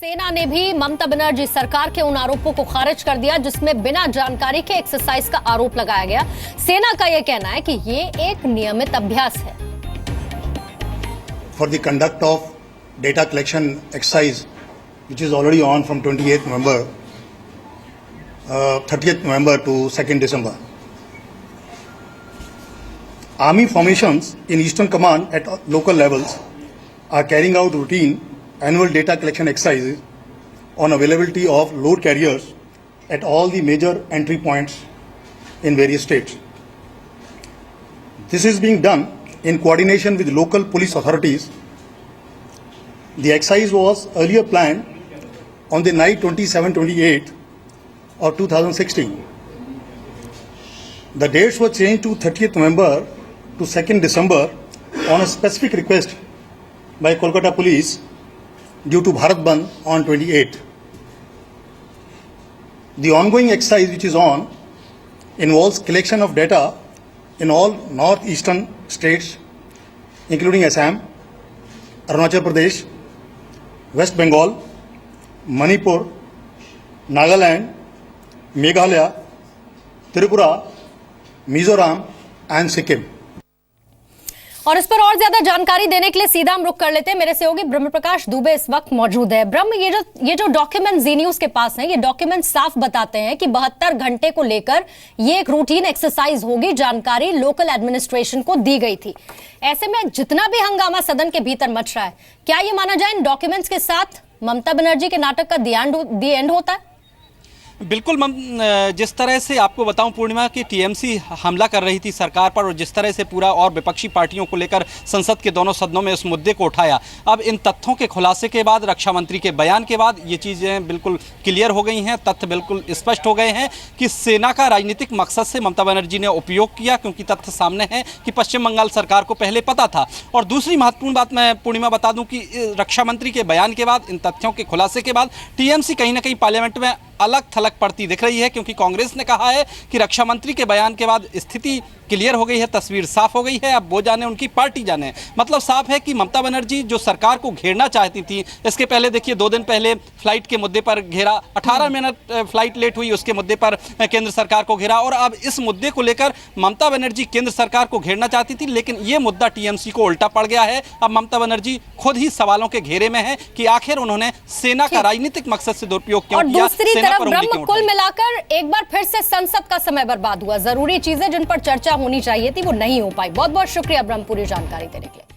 सेना ने भी ममता बनर्जी सरकार के उन आरोपों को खारिज कर दिया जिसमें बिना जानकारी के एक्सरसाइज का आरोप लगाया गया। सेना का यह कहना है कि ये एक नियमित अभ्यास है। For the conduct of data collection exercise, which is already on from 28th November, 30th November to 2nd December. Army formations in Eastern Command at local levels are carrying out routine annual data collection exercises on availability of load carriers at all the major entry points in various states. This is being done in coordination with local police authorities. The exercise was earlier planned on the night 27-28 of 2016. The dates were changed to 30th November to 2nd December on a specific request by Kolkata Police due to Bharat Bandh on 28. The ongoing exercise which is on involves collection of data in all northeastern states including Assam, Arunachal Pradesh, West Bengal, Manipur, Nagaland, Meghalaya, Tripura, Mizoram and Sikkim. और इस पर और ज्यादा जानकारी देने के लिए सीधा हम रुख कर लेते हैं। मेरे सहयोगी ब्रह्म प्रकाश दुबे इस वक्त मौजूद है। ब्रह्म, ये जो डॉक्यूमेंट जी न्यूज के पास हैं, ये डॉक्यूमेंट साफ बताते हैं कि 72 घंटे को लेकर ये एक रूटीन एक्सरसाइज होगी। जानकारी लोकल एडमिनिस्ट्रेशन को दी गई थी। ऐसे में जितना भी हंगामा सदन के भीतर मच रहा है, क्या ये माना जाए इन डॉक्यूमेंट्स के साथ ममता बनर्जी के नाटक का दी एंड होता है? बिल्कुल, जिस तरह से आपको बताऊं पूर्णिमा की टीएमसी हमला कर रही थी सरकार पर और जिस तरह से पूरा और विपक्षी पार्टियों को लेकर संसद के दोनों सदनों में उस मुद्दे को उठाया, अब इन तथ्यों के खुलासे के बाद, रक्षा मंत्री के बयान के बाद ये चीज़ें बिल्कुल क्लियर हो गई हैं। तथ्य बिल्कुल स्पष्ट हो गए हैं कि सेना का राजनीतिक मकसद से ममता बनर्जी ने उपयोग किया, क्योंकि तथ्य सामने है कि पश्चिम बंगाल सरकार को पहले पता था। और दूसरी महत्वपूर्ण बात मैं पूर्णिमा बता दूं कि रक्षा मंत्री के बयान के बाद, इन तथ्यों के खुलासे के बाद टीएमसी कहीं ना कहीं पार्लियामेंट में अलग थलग पड़ती दिख रही है, क्योंकि कांग्रेस ने कहा है कि रक्षा मंत्री के बयान के बाद स्थिति क्लियर हो गई है, तस्वीर साफ हो गई है, अब वो जाने उनकी पार्टी जाने। मतलब साफ है कि ममता बनर्जी जो सरकार को घेरना चाहती थी, इसके पहले देखिए 2 दिन पहले फ्लाइट के मुद्दे पर घेरा, 18 मिनट फ्लाइट लेट हुई, उसके मुद्दे पर केंद्र सरकार को घेरा, और अब इस मुद्दे को लेकर ममता बनर्जी केंद्र सरकार को घेरना चाहती थी, लेकिन ये मुद्दा टीएमसी को उल्टा पड़ गया है। अब ममता बनर्जी खुद ही सवालों के घेरे में है कि आखिर उन्होंने सेना का राजनीतिक मकसद से दुरुपयोग क्यों किया। ब्रह्म, कुल मिलाकर एक बार फिर से संसद का समय बर्बाद हुआ। जरूरी चीजें जिन पर चर्चा होनी चाहिए थी वो नहीं हो पाई। बहुत बहुत शुक्रिया ब्रह्म पूरी जानकारी देने के लिए।